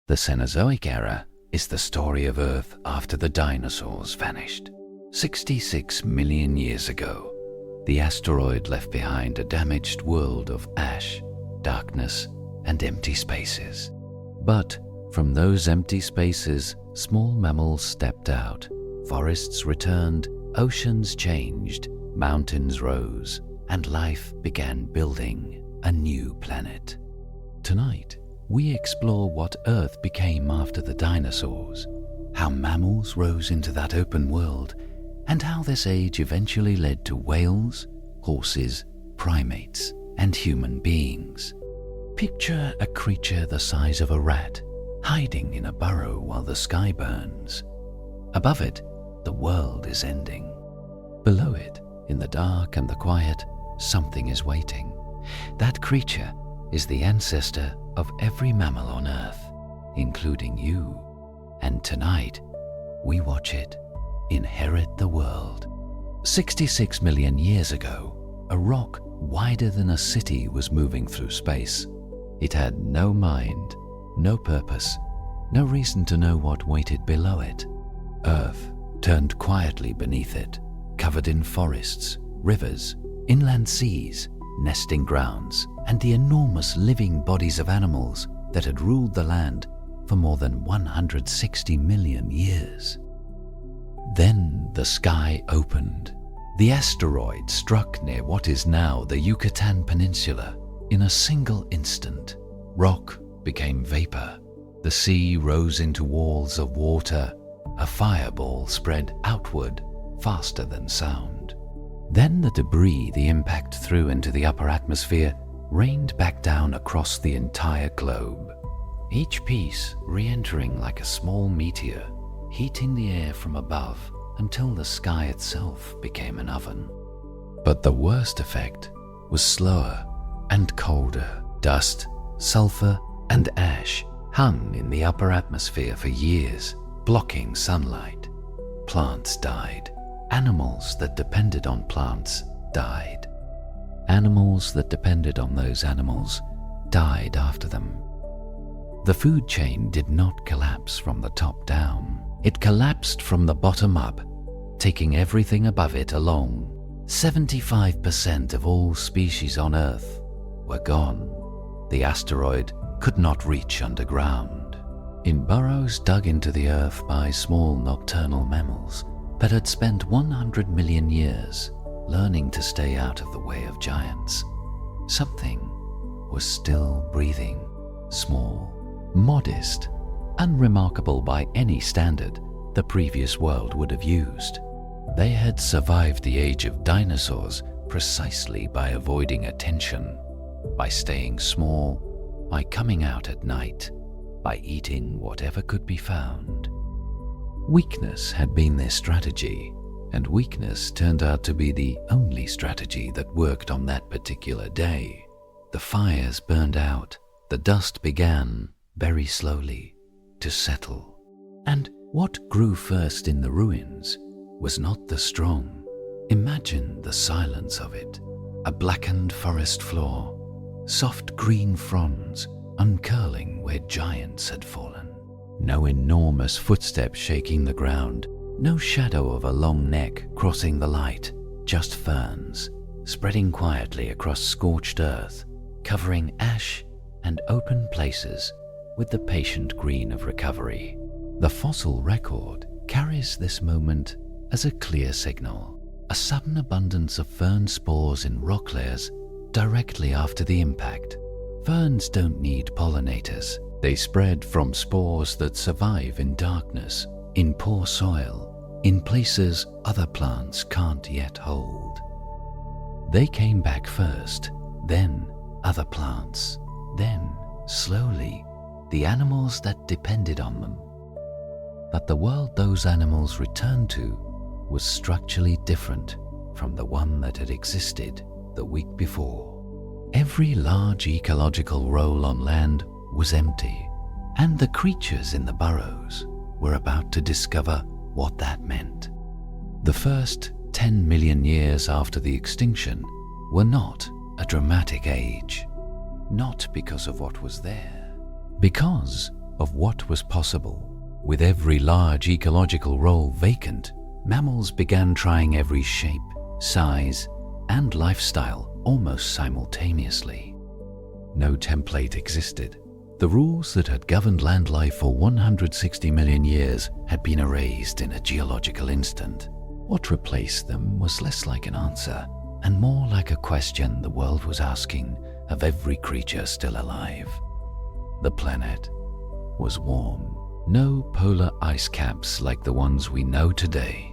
The Cenozoic era is the story of Earth after the dinosaurs vanished. 66 million years ago, the asteroid left behind a damaged world of ash, darkness, and empty spaces. But from those empty spaces, small mammals stepped out, forests returned, oceans changed, mountains rose, and life began building a new planet. Tonight, we explore what Earth became after the dinosaurs, how mammals rose into that open world, and how this age eventually led to whales, horses, primates, and human beings. Picture a creature the size of a rat, hiding in a burrow while the sky burns. Above it, the world is ending. Below it, in the dark and the quiet, something is waiting. That creature is the ancestor of every mammal on Earth, including you. And tonight, we watch it inherit the world. 66 million years ago, a rock wider than a city was moving through space. It had no mind, no purpose, no reason to know what waited below it. Earth turned quietly beneath it, covered in forests, rivers, inland seas, nesting grounds, and the enormous living bodies of animals that had ruled the land for more than 160 million years. Then the sky opened. The asteroid struck near what is now the Yucatan Peninsula. In a single instant, rock became vapor. The sea rose into walls of water. A fireball spread outward faster than sound. Then the debris the impact threw into the upper atmosphere rained back down across the entire globe, each piece re-entering like a small meteor, heating the air from above until the sky itself became an oven. But the worst effect was slower and colder. Dust, sulfur, and ash hung in the upper atmosphere for years, blocking sunlight. Plants died. Animals that depended on plants died. Animals that depended on those animals died after them. The food chain did not collapse from the top down. It collapsed from the bottom up, taking everything above it along. 75% of all species on Earth were gone. The asteroid could not reach underground. In burrows dug into the Earth by small nocturnal mammals that had spent 100 million years learning to stay out of the way of giants, something was still breathing, small, modest, unremarkable by any standard the previous world would have used. They had survived the age of dinosaurs precisely by avoiding attention, by staying small, by coming out at night, by eating whatever could be found. Weakness had been their strategy, and weakness turned out to be the only strategy that worked on that particular day. The fires burned out, the dust began, very slowly, to settle. And what grew first in the ruins was not the strong. Imagine the silence of it. A blackened forest floor, soft green fronds uncurling where giants had fallen. No enormous footsteps shaking the ground, no shadow of a long neck crossing the light, just ferns, spreading quietly across scorched earth, covering ash and open places with the patient green of recovery. The fossil record carries this moment as a clear signal, a sudden abundance of fern spores in rock layers directly after the impact. Ferns don't need pollinators. They spread from spores that survive in darkness, in poor soil, in places other plants can't yet hold. They came back first, then other plants, then, slowly, the animals that depended on them. But the world those animals returned to was structurally different from the one that had existed the week before. Every large ecological role on land was empty, and the creatures in the burrows were about to discover what that meant. The first 10 million years after the extinction were not a dramatic age, not because of what was there, because of what was possible. With every large ecological role vacant, mammals began trying every shape, size, and lifestyle almost simultaneously. No template existed. The rules that had governed land life for 160 million years had been erased in a geological instant. What replaced them was less like an answer and more like a question the world was asking of every creature still alive. The planet was warm. No polar ice caps like the ones we know today.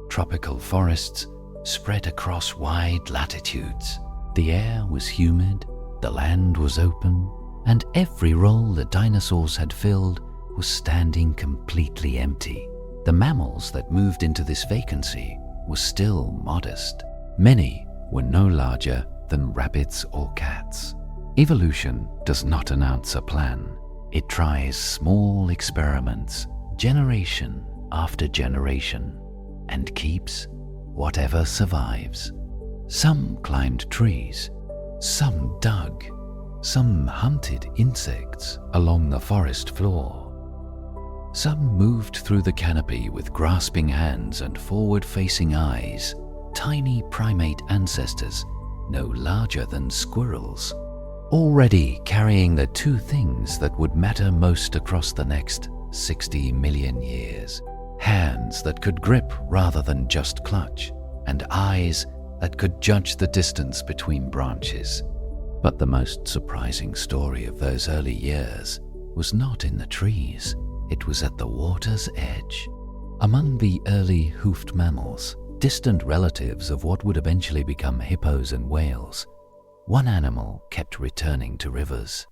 Tropical forests spread across wide latitudes. The air was humid, the land was open, and every role the dinosaurs had filled was standing completely empty. The mammals that moved into this vacancy were still modest. Many were no larger than rabbits or cats. Evolution does not announce a plan. It tries small experiments, generation after generation, and keeps whatever survives. Some climbed trees, some dug, some hunted insects along the forest floor. Some moved through the canopy with grasping hands and forward-facing eyes, tiny primate ancestors no larger than squirrels, already carrying the two things that would matter most across the next 60 million years. Hands that could grip rather than just clutch, and eyes that could judge the distance between branches. But the most surprising story of those early years was not in the trees, it was at the water's edge. Among the early hoofed mammals, distant relatives of what would eventually become hippos and whales, one animal kept returning to rivers.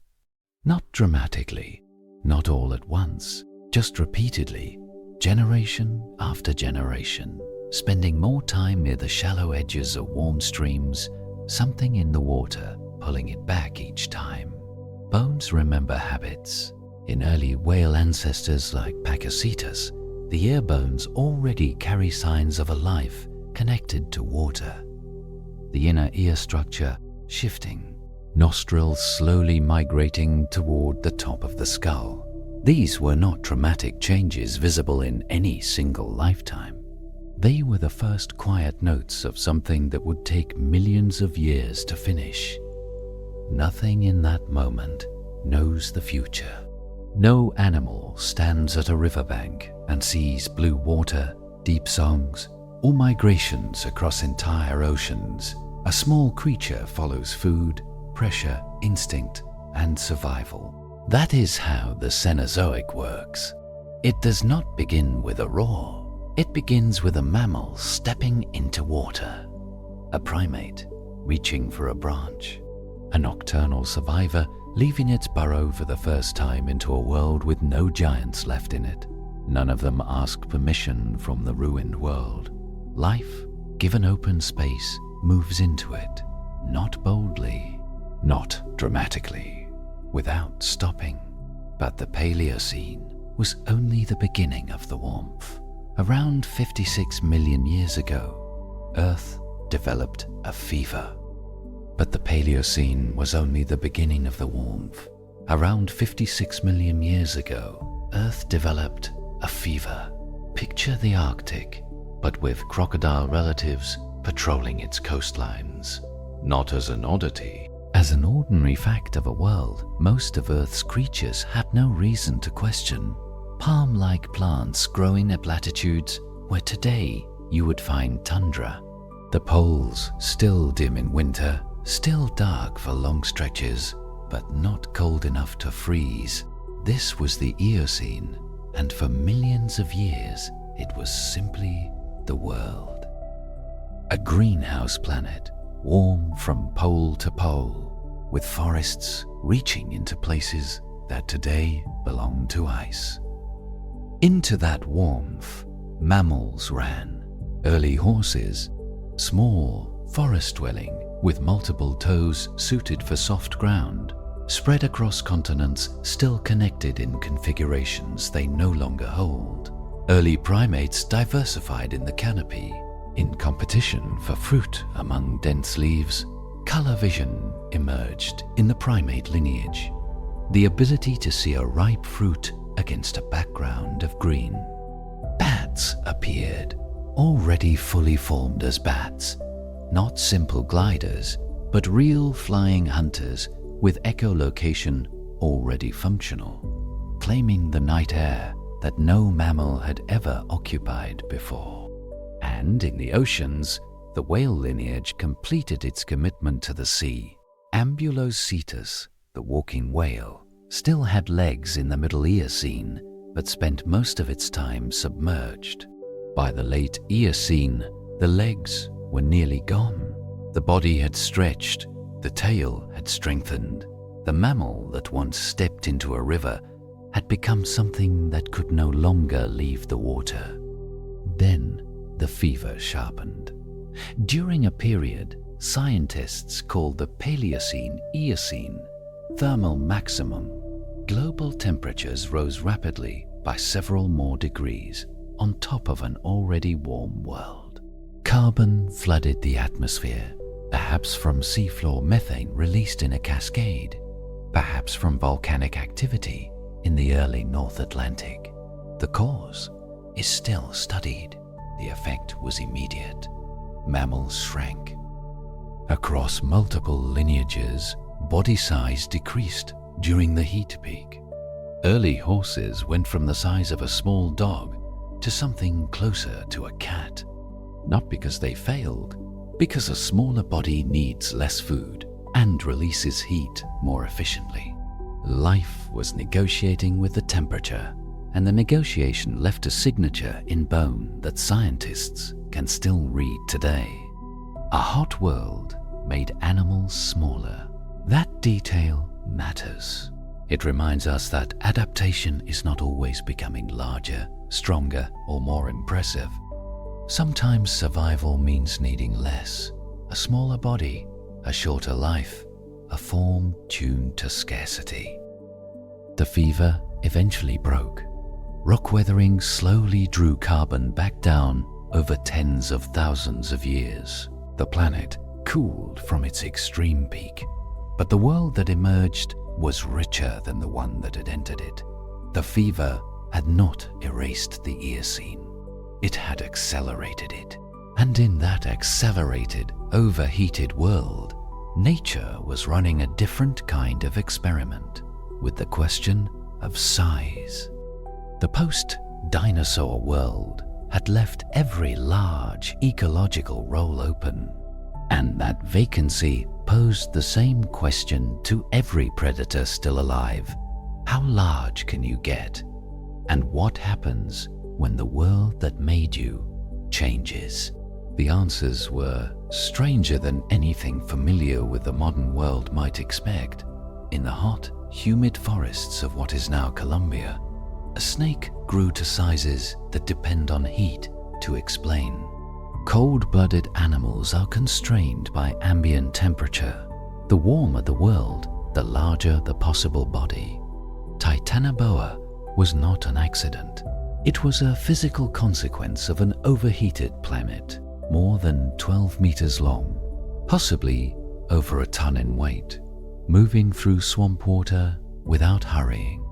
Not dramatically, not all at once, just repeatedly, generation after generation, spending more time near the shallow edges of warm streams, something in the water pulling it back each time. Bones remember habits. In early whale ancestors like Pakicetus, the ear bones already carry signs of a life connected to water. The inner ear structure shifting, nostrils slowly migrating toward the top of the skull. These were not dramatic changes visible in any single lifetime. They were the first quiet notes of something that would take millions of years to finish. Nothing in that moment knows the future. No animal stands at a riverbank and sees blue water, deep songs, or migrations across entire oceans. A small creature follows food, pressure, instinct, and survival. That is how the Cenozoic works. It does not begin with a roar. It begins with a mammal stepping into water, a primate reaching for a branch, a nocturnal survivor leaving its burrow for the first time into a world with no giants left in it. None of them ask permission from the ruined world. Life, given open space, moves into it, not boldly, not dramatically, without stopping. But the Paleocene was only the beginning of the warmth. Around 56 million years ago, Earth developed a fever. But the Paleocene was only the beginning of the warmth. Around 56 million years ago, Earth developed a fever. Picture the Arctic, but with crocodile relatives patrolling its coastlines. Not as an oddity, as an ordinary fact of a world most of Earth's creatures had no reason to question. Palm-like plants growing at latitudes where today you would find tundra. The poles still dim in winter, still dark for long stretches, but not cold enough to freeze. This was the Eocene, and for millions of years it was simply the world. A greenhouse planet, warm from pole to pole, with forests reaching into places that today belong to ice. Into that warmth, mammals ran. Early horses, small, forest-dwelling, with multiple toes suited for soft ground, spread across continents still connected in configurations they no longer hold. Early primates diversified in the canopy. In competition for fruit among dense leaves, color vision emerged in the primate lineage. the ability to see a ripe fruit against a background of green. Bats appeared, already fully formed as bats, not simple gliders, but real flying hunters with echolocation already functional, claiming the night air that no mammal had ever occupied before. And in the oceans, the whale lineage completed its commitment to the sea. Ambulocetus, the walking whale, still had legs in the Middle Eocene, but spent most of its time submerged. By the late Eocene, the legs were nearly gone. The body had stretched, the tail had strengthened. The mammal that once stepped into a river had become something that could no longer leave the water. Then the fever sharpened. During a period scientists called the Paleocene-Eocene thermal maximum, global temperatures rose rapidly by several more degrees on top of an already warm world. Carbon flooded the atmosphere, perhaps from seafloor methane released in a cascade, perhaps from volcanic activity in the early North Atlantic. The cause is still studied. The effect was immediate. Mammals shrank. Across multiple lineages, body size decreased during the heat peak. Early horses went from the size of a small dog to something closer to a cat. Not because they failed, because a smaller body needs less food and releases heat more efficiently. Life was negotiating with the temperature, and the negotiation left a signature in bone that scientists can still read today. A hot world made animals smaller. That detail matters. It reminds us that adaptation is not always becoming larger, stronger, or more impressive. Sometimes survival means needing less, a smaller body, a shorter life, a form tuned to scarcity. The fever eventually broke. Rock weathering slowly drew carbon back down over tens of thousands of years. The planet cooled from its extreme peak, but the world that emerged was richer than the one that had entered it. The fever had not erased the Eocene. It had accelerated it. And in that accelerated, overheated world, nature was running a different kind of experiment with the question of size. The post-dinosaur world had left every large ecological role open, and that vacancy posed the same question to every predator still alive. How large can you get? And what happens when the world that made you changes? The answers were stranger than anything familiar with the modern world might expect. In the hot, humid forests of what is now Colombia, a snake grew to sizes that depend on heat to explain. Cold-blooded animals are constrained by ambient temperature. The warmer the world, the larger the possible body. Titanoboa was not an accident. It was a physical consequence of an overheated planet, more than 12 meters long, possibly over a ton in weight, moving through swamp water without hurrying,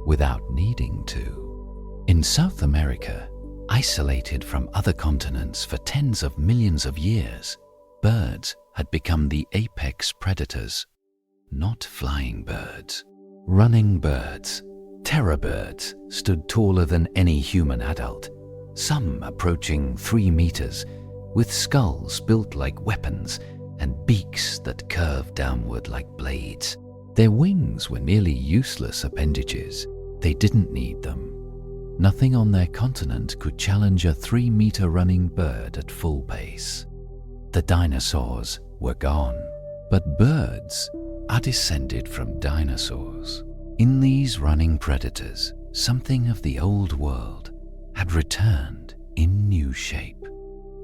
without needing to. In South America, isolated from other continents for tens of millions of years, birds had become the apex predators. Not flying birds, running birds. Terror birds stood taller than any human adult, some approaching 3 meters, with skulls built like weapons and beaks that curved downward like blades. Their wings were nearly useless appendages. They didn't need them. Nothing on their continent could challenge a 3-meter running bird at full pace. The dinosaurs were gone, but birds are descended from dinosaurs. In these running predators, something of the old world had returned in new shape.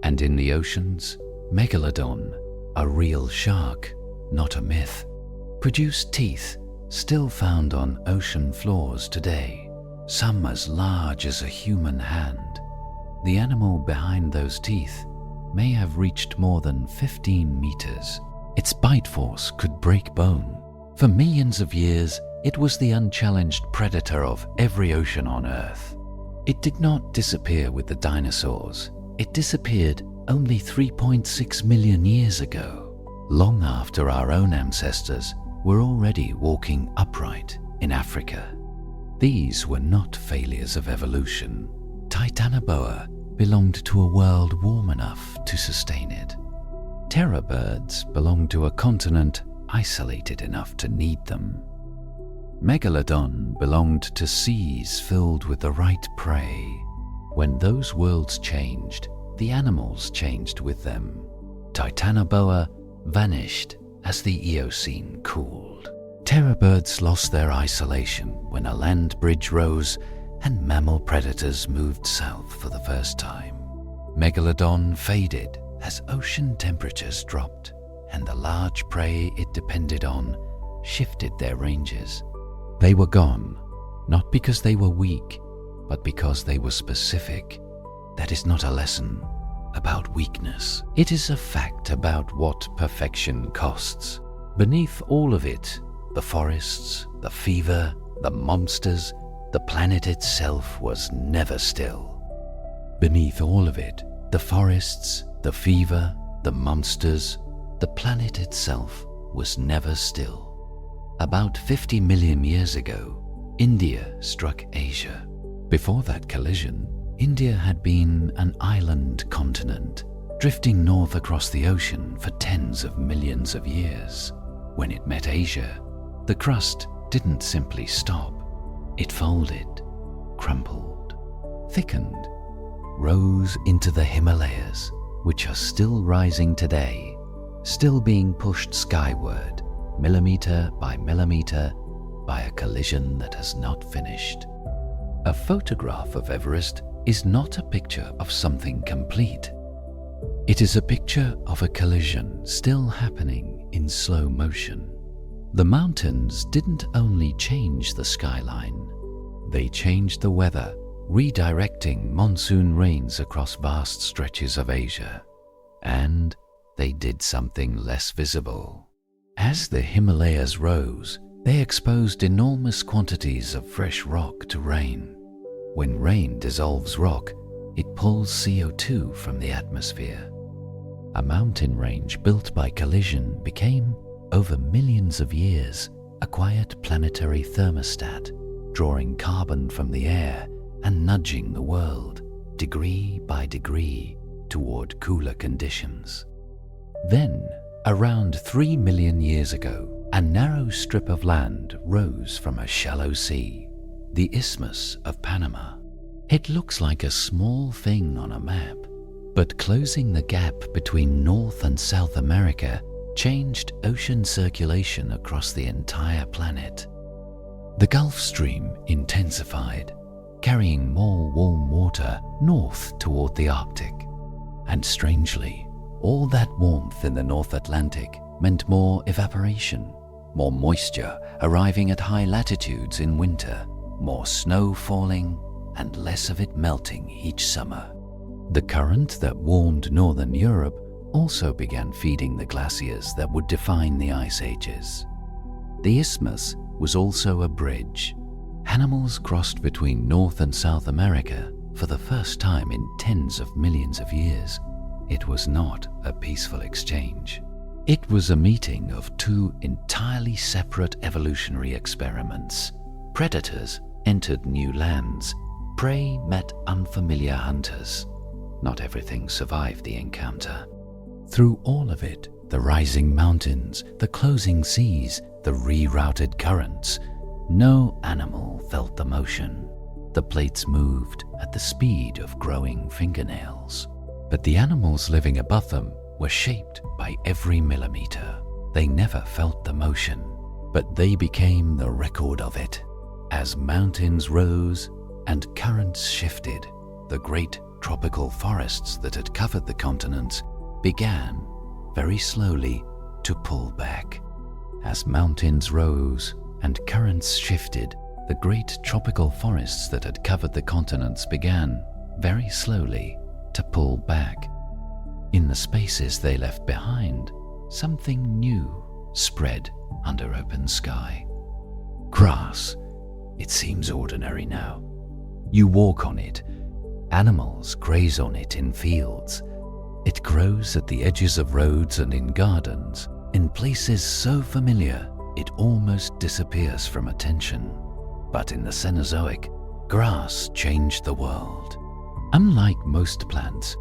And in the oceans, Megalodon, a real shark, not a myth, produced teeth still found on ocean floors today, some as large as a human hand. The animal behind those teeth may have reached more than 15 meters. Its bite force could break bone. For millions of years, It was the unchallenged predator of every ocean on Earth. It did not disappear with the dinosaurs. It disappeared only 3.6 million years ago, long after our own ancestors were already walking upright in Africa. These were not failures of evolution. Titanoboa belonged to a world warm enough to sustain it. Terror birds belonged to a continent isolated enough to need them. Megalodon belonged to seas filled with the right prey. When those worlds changed, the animals changed with them. Titanoboa vanished as the Eocene cooled. Terror birds lost their isolation when a land bridge rose and mammal predators moved south for the first time. Megalodon faded as ocean temperatures dropped and the large prey it depended on shifted their ranges. They were gone, not because they were weak, but because they were specific. That is not a lesson about weakness. It is a fact about what perfection costs. Beneath all of it, the forests, the fever, the monsters, the planet itself was never still. Beneath all of it, the forests, the fever, the monsters, the planet itself was never still. About 50 million years ago, India struck Asia. Before that collision, India had been an island continent, drifting north across the ocean for tens of millions of years. When it met Asia, the crust didn't simply stop. It folded, crumpled, thickened, rose into the Himalayas, which are still rising today, still being pushed skyward, millimeter by millimeter, by a collision that has not finished. A photograph of Everest is not a picture of something complete. It is a picture of a collision still happening in slow motion. The mountains didn't only change the skyline, they changed the weather, redirecting monsoon rains across vast stretches of Asia. And they did something less visible. As the Himalayas rose, they exposed enormous quantities of fresh rock to rain. When rain dissolves rock, it pulls CO2 from the atmosphere. A mountain range built by collision became, over millions of years, a quiet planetary thermostat, drawing carbon from the air and nudging the world, degree by degree, toward cooler conditions. Then, around 3 million years ago, a narrow strip of land rose from a shallow sea, the Isthmus of Panama. It looks like a small thing on a map, but closing the gap between North and South America changed ocean circulation across the entire planet. The Gulf Stream intensified, carrying more warm water north toward the Arctic. And strangely, all that warmth in the North Atlantic meant more evaporation, more moisture arriving at high latitudes in winter, more snow falling, and less of it melting each summer. The current that warmed northern Europe also began feeding the glaciers that would define the ice ages. The isthmus was also a bridge. Animals crossed between North and South America for the first time in tens of millions of years. It was not a peaceful exchange. It was a meeting of two entirely separate evolutionary experiments. Predators entered new lands. Prey met unfamiliar hunters. Not everything survived the encounter. Through all of it, the rising mountains, the closing seas, the rerouted currents, no animal felt the motion. The plates moved at the speed of growing fingernails. But the animals living above them were shaped by every millimeter. They never felt the motion, but they became the record of it. As mountains rose and currents shifted, the great tropical forests that had covered the continents began, very slowly, to pull back. As mountains rose and currents shifted, the great tropical forests that had covered the continents began, very slowly, to pull back. In the spaces they left behind, something new spread under open sky. Grass. It seems ordinary now. You walk on it. Animals graze on it in fields. It grows at the edges of roads and in gardens, in places so familiar it almost disappears from attention. But in the Cenozoic, grass changed the world. Unlike most plants,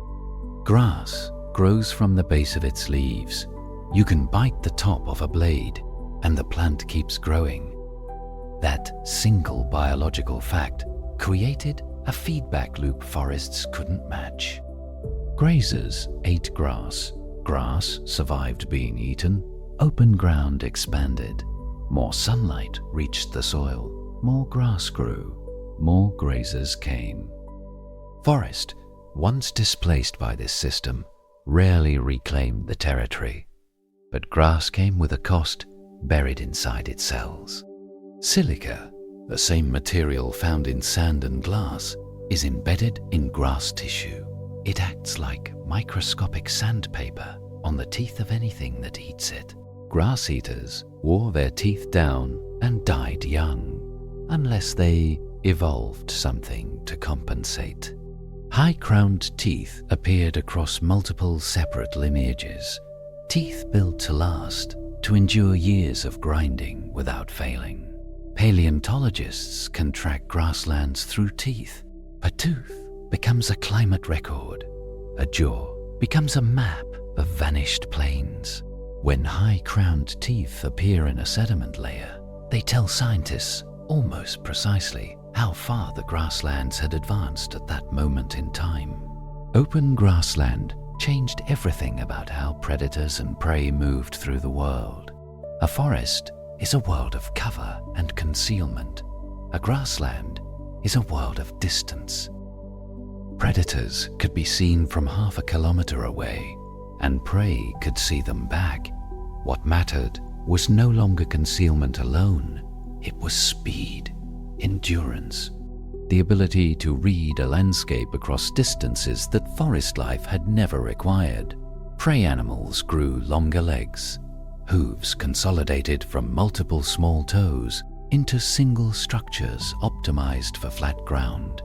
grass grows from the base of its leaves. You can bite the top of a blade, and the plant keeps growing. That single biological fact created a feedback loop forests couldn't match. Grazers ate grass. Grass survived being eaten. Open ground expanded. More sunlight reached the soil. More grass grew. More grazers came. Forest, once displaced by this system, rarely reclaimed the territory. But grass came with a cost buried inside its cells. Silica, the same material found in sand and glass, is embedded in grass tissue. It acts like microscopic sandpaper on the teeth of anything that eats it. Grass eaters wore their teeth down and died young, unless they evolved something to compensate. High-crowned teeth appeared across multiple separate lineages. Teeth built to last, to endure years of grinding without failing. Paleontologists can track grasslands through teeth. A tooth becomes a climate record. A jaw becomes a map of vanished plains. When high-crowned teeth appear in a sediment layer, they tell scientists almost precisely how far the grasslands had advanced at that moment in time. Open grassland changed everything about how predators and prey moved through the world. A forest is a world of cover and concealment. A grassland is a world of distance. Predators could be seen from half a kilometer away, and prey could see them back. What mattered was no longer concealment alone. It was speed, endurance, the ability to read a landscape across distances that forest life had never required. Prey animals grew longer legs. Hooves consolidated from multiple small toes into single structures optimized for flat ground.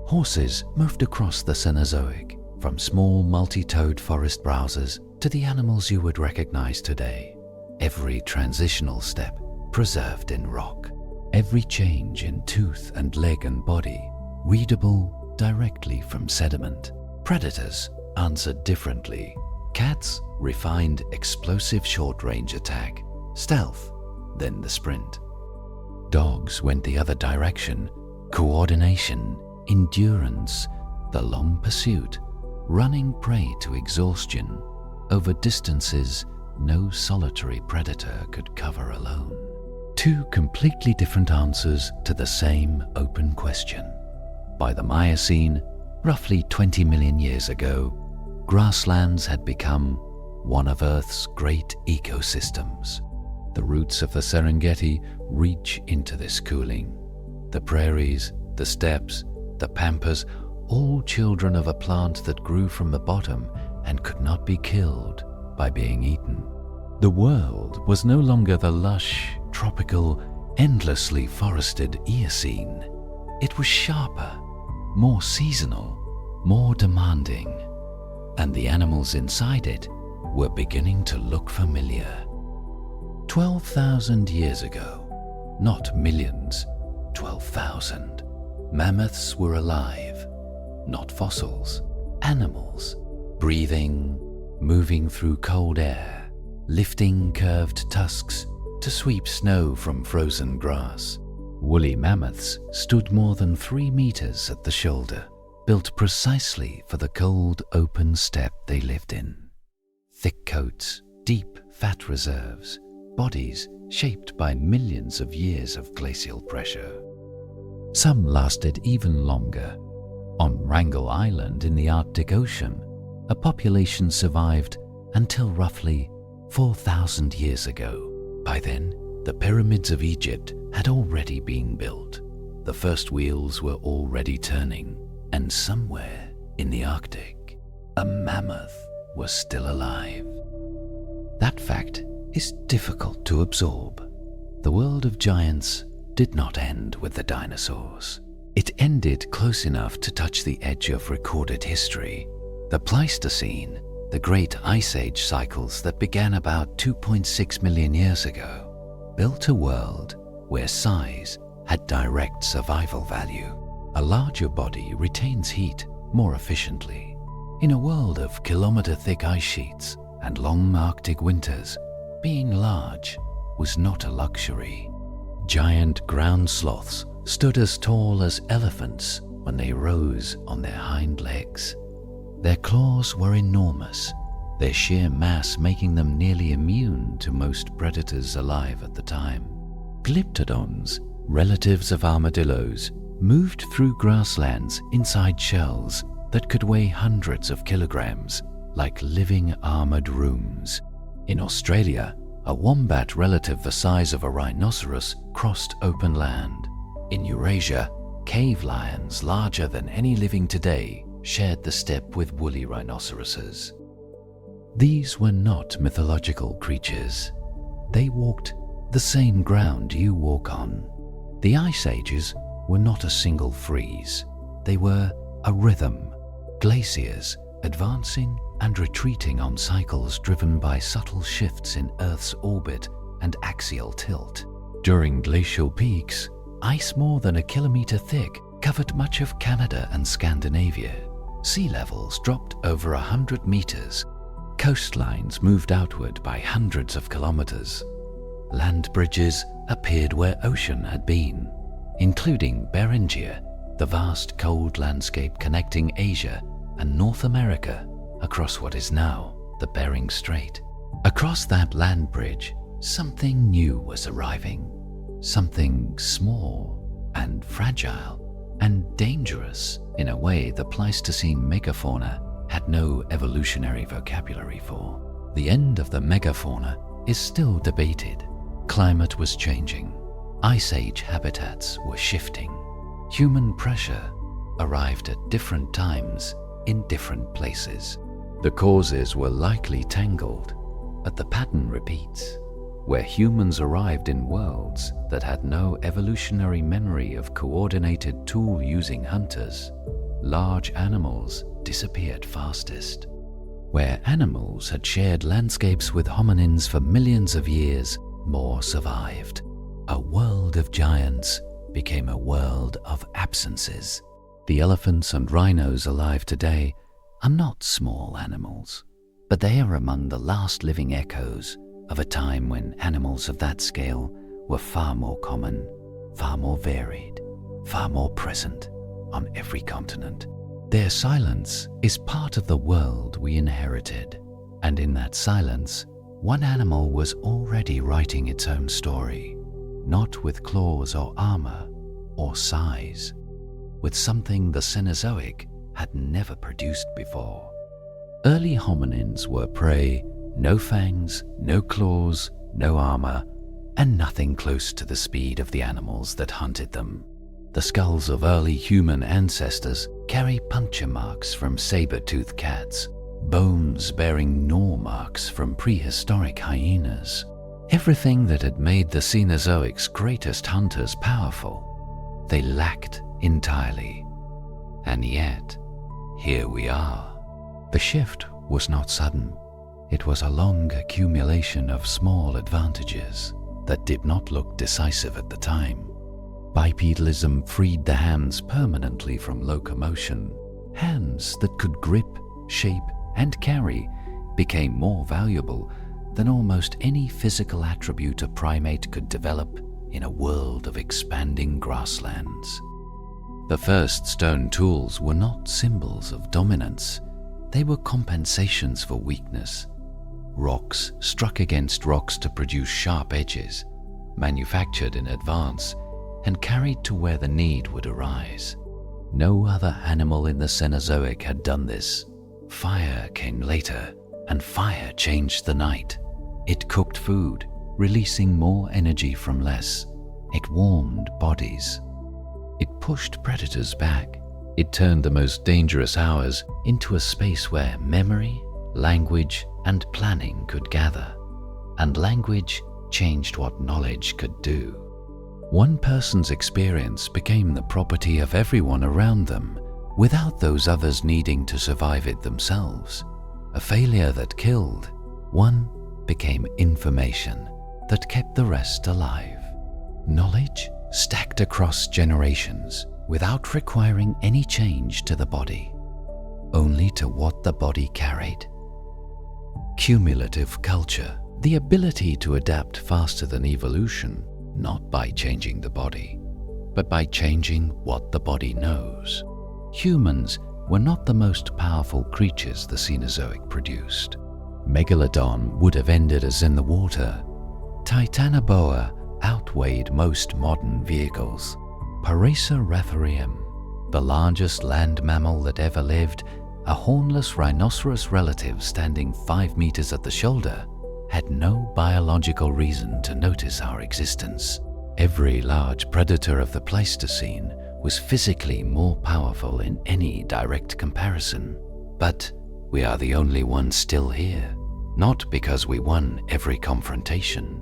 Horses moved across the Cenozoic, from small multi-toed forest browsers to the animals you would recognize today. Every transitional step preserved in rock. Every change in tooth and leg and body readable directly from sediment. Predators answered differently. Cats refined explosive short-range attack, stealth, then the sprint. Dogs went the other direction, coordination, endurance, the long pursuit, running prey to exhaustion over distances no solitary predator could cover alone. Two completely different answers to the same open question. By the Miocene, roughly 20 million years ago, grasslands had become one of Earth's great ecosystems. The roots of the Serengeti reach into this cooling. The prairies, the steppes, the pampas, all children of a plant that grew from the bottom and could not be killed by being eaten. The world was no longer the lush, tropical, endlessly forested Eocene. It was sharper, more seasonal, more demanding, and the animals inside it were beginning to look familiar. 12,000 years ago, not millions, 12,000, mammoths were alive, not fossils, animals, breathing, moving through cold air, lifting curved tusks to sweep snow from frozen grass. Woolly mammoths stood more than 3 meters at the shoulder, built precisely for the cold, open steppe they lived in. Thick coats, deep fat reserves, bodies shaped by millions of years of glacial pressure. Some lasted even longer. On Wrangel Island in the Arctic Ocean, a population survived until roughly 4,000 years ago. By then, the pyramids of Egypt had already been built. The first wheels were already turning, and somewhere in the Arctic, a mammoth was still alive. That fact is difficult to absorb. The world of giants did not end with the dinosaurs. It ended close enough to touch the edge of recorded history. The Pleistocene, the great ice age cycles that began about 2.6 million years ago, built a world where size had direct survival value. A larger body retains heat more efficiently. In a world of kilometer-thick ice sheets and long Arctic winters, being large was not a luxury. Giant ground sloths stood as tall as elephants when they rose on their hind legs. Their claws were enormous, their sheer mass making them nearly immune to most predators alive at the time. Glyptodons, relatives of armadillos, moved through grasslands inside shells that could weigh hundreds of kilograms, like living armored rooms. In Australia, a wombat relative the size of a rhinoceros crossed open land. In Eurasia, cave lions larger than any living today shared the steppe with woolly rhinoceroses. These were not mythological creatures. They walked the same ground you walk on. The ice ages were not a single freeze. They were a rhythm, glaciers advancing and retreating on cycles driven by subtle shifts in Earth's orbit and axial tilt. During glacial peaks, ice more than a kilometer thick covered much of Canada and Scandinavia. Sea levels dropped over 100 meters. Coastlines moved outward by hundreds of kilometers. Land bridges appeared where ocean had been, including Beringia, the vast cold landscape connecting Asia and North America across what is now the Bering Strait. Across that land bridge, something new was arriving. Something small and fragile and dangerous in a way the Pleistocene megafauna had no evolutionary vocabulary for. The end of the megafauna is still debated. Climate was changing. Ice Age habitats were shifting. Human pressure arrived at different times in different places. The causes were likely tangled, but the pattern repeats. Where humans arrived in worlds that had no evolutionary memory of coordinated tool-using hunters, large animals disappeared fastest. Where animals had shared landscapes with hominins for millions of years, more survived. A world of giants became a world of absences. The elephants and rhinos alive today are not small animals, but they are among the last living echoes of a time when animals of that scale were far more common, far more varied, far more present on every continent. Their silence is part of the world we inherited, and in that silence, one animal was already writing its own story, not with claws or armor or size, with something the Cenozoic had never produced before. Early hominins were prey. No fangs, no claws, no armor, and nothing close to the speed of the animals that hunted them. The skulls of early human ancestors carry puncture marks from saber-toothed cats, bones bearing gnaw marks from prehistoric hyenas. Everything that had made the Cenozoic's greatest hunters powerful, they lacked entirely. And yet, here we are. The shift was not sudden. It was a long accumulation of small advantages that did not look decisive at the time. Bipedalism freed the hands permanently from locomotion. Hands that could grip, shape, and carry became more valuable than almost any physical attribute a primate could develop in a world of expanding grasslands. The first stone tools were not symbols of dominance. They were compensations for weakness. Rocks struck against rocks to produce sharp edges, manufactured in advance and carried to where the need would arise. No other animal in the Cenozoic had done this. Fire came later, and fire changed the night. It cooked food, releasing more energy from less. It warmed bodies. It pushed predators back. It turned the most dangerous hours into a space where memory, language, and planning could gather, and language changed what knowledge could do. One person's experience became the property of everyone around them, without those others needing to survive it themselves. A failure that killed, one became information that kept the rest alive. Knowledge stacked across generations without requiring any change to the body, only to what the body carried. Cumulative culture, the ability to adapt faster than evolution, not by changing the body, but by changing what the body knows. Humans were not the most powerful creatures the Cenozoic produced. Megalodon would have ended us in the water. Titanoboa outweighed most modern vehicles. Parasaurolophus, the largest land mammal that ever lived, a hornless rhinoceros relative standing 5 meters at the shoulder, had no biological reason to notice our existence. Every large predator of the Pleistocene was physically more powerful in any direct comparison. But we are the only ones still here, not because we won every confrontation,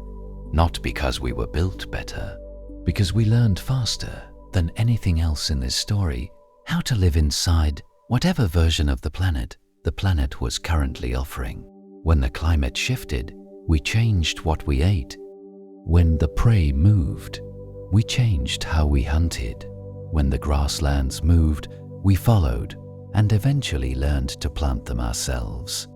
not because we were built better, because we learned faster than anything else in this story how to live inside whatever version of the planet was currently offering. When the climate shifted, we changed what we ate. When the prey moved, we changed how we hunted. When the grasslands moved, we followed and eventually learned to plant them ourselves.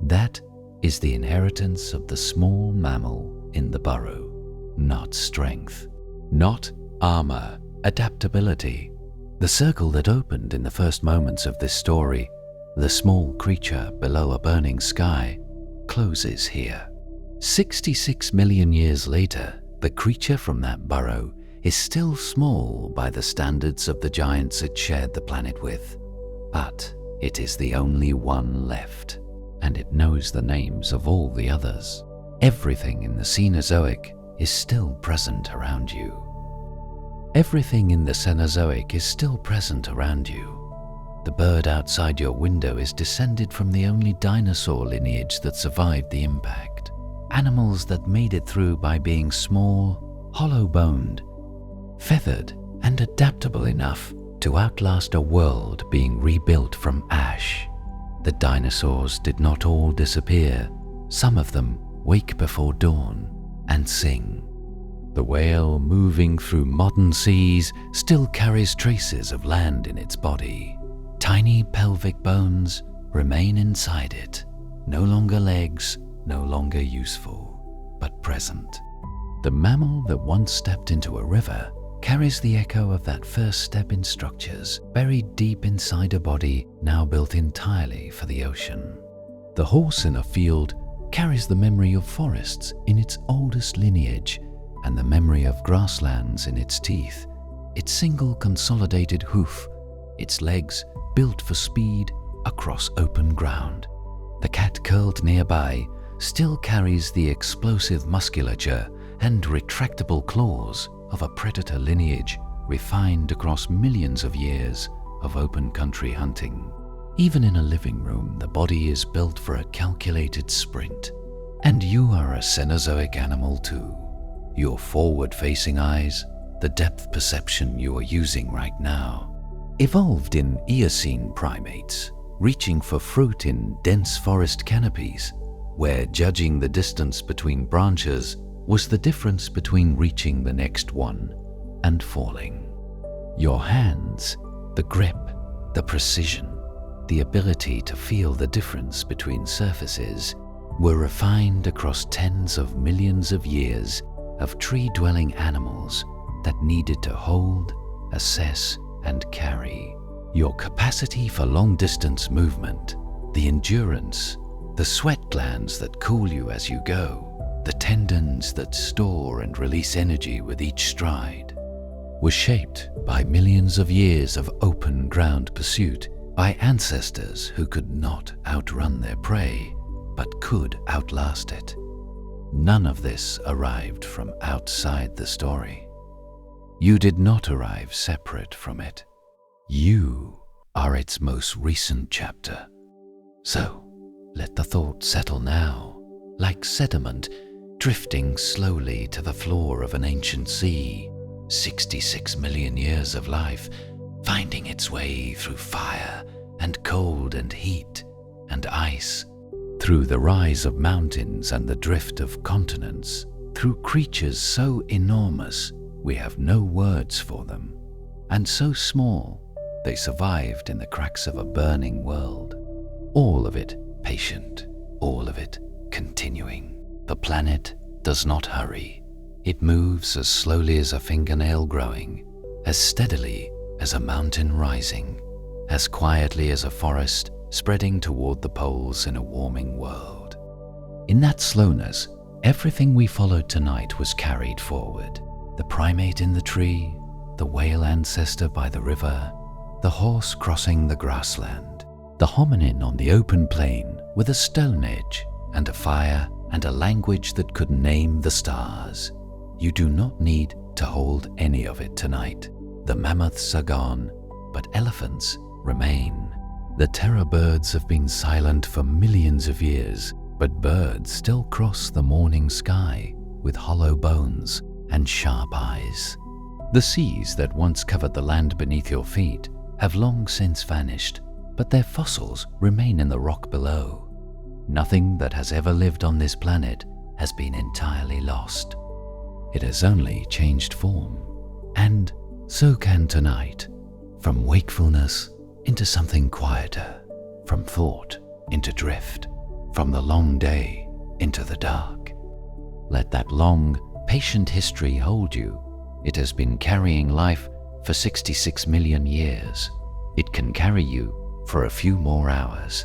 That is the inheritance of the small mammal in the burrow. Not strength, not armor, adaptability. The circle that opened in the first moments of this story, the small creature below a burning sky, closes here. 66 million years later, the creature from that burrow is still small by the standards of the giants it shared the planet with. But it is the only one left, and it knows the names of all the others. Everything in the Cenozoic is still present around you. Everything in the Cenozoic is still present around you. The bird outside your window is descended from the only dinosaur lineage that survived the impact. Animals that made it through by being small, hollow-boned, feathered, and adaptable enough to outlast a world being rebuilt from ash. The dinosaurs did not all disappear. Some of them wake before dawn and sing. The whale moving through modern seas still carries traces of land in its body. Tiny pelvic bones remain inside it, no longer legs, no longer useful, but present. The mammal that once stepped into a river carries the echo of that first step in structures buried deep inside a body now built entirely for the ocean. The horse in a field carries the memory of forests in its oldest lineage and the memory of grasslands in its teeth, its single consolidated hoof, its legs built for speed across open ground. The cat curled nearby still carries the explosive musculature and retractable claws of a predator lineage refined across millions of years of open country hunting. Even in a living room, the body is built for a calculated sprint. And you are a Cenozoic animal too. Your forward-facing eyes, the depth perception you are using right now, evolved in Eocene primates, reaching for fruit in dense forest canopies, where judging the distance between branches was the difference between reaching the next one and falling. Your hands, the grip, the precision, the ability to feel the difference between surfaces were refined across tens of millions of years of tree-dwelling animals that needed to hold, assess, and carry. Your capacity for long-distance movement, the endurance, the sweat glands that cool you as you go, the tendons that store and release energy with each stride, was shaped by millions of years of open ground pursuit by ancestors who could not outrun their prey, but could outlast it. None of this arrived from outside the story. You did not arrive separate from it. You are its most recent chapter. So, let the thought settle now, like sediment drifting slowly to the floor of an ancient sea. 66 million years of life, finding its way through fire and cold and heat and ice, through the rise of mountains and the drift of continents, through creatures so enormous we have no words for them, and so small they survived in the cracks of a burning world. All of it patient, all of it continuing. The planet does not hurry. It moves as slowly as a fingernail growing, as steadily as a mountain rising, as quietly as a forest spreading toward the poles in a warming world. In that slowness, everything we followed tonight was carried forward. The primate in the tree, the whale ancestor by the river, the horse crossing the grassland, the hominin on the open plain with a stone edge and a fire and a language that could name the stars. You do not need to hold any of it tonight. The mammoths are gone, but elephants remain. The terror birds have been silent for millions of years, but birds still cross the morning sky with hollow bones and sharp eyes. The seas that once covered the land beneath your feet have long since vanished, but their fossils remain in the rock below. Nothing that has ever lived on this planet has been entirely lost. It has only changed form, and so can tonight, from wakefulness into something quieter, from thought into drift, from the long day into the dark. Let that long, patient history hold you. It has been carrying life for 66 million years. It can carry you for a few more hours.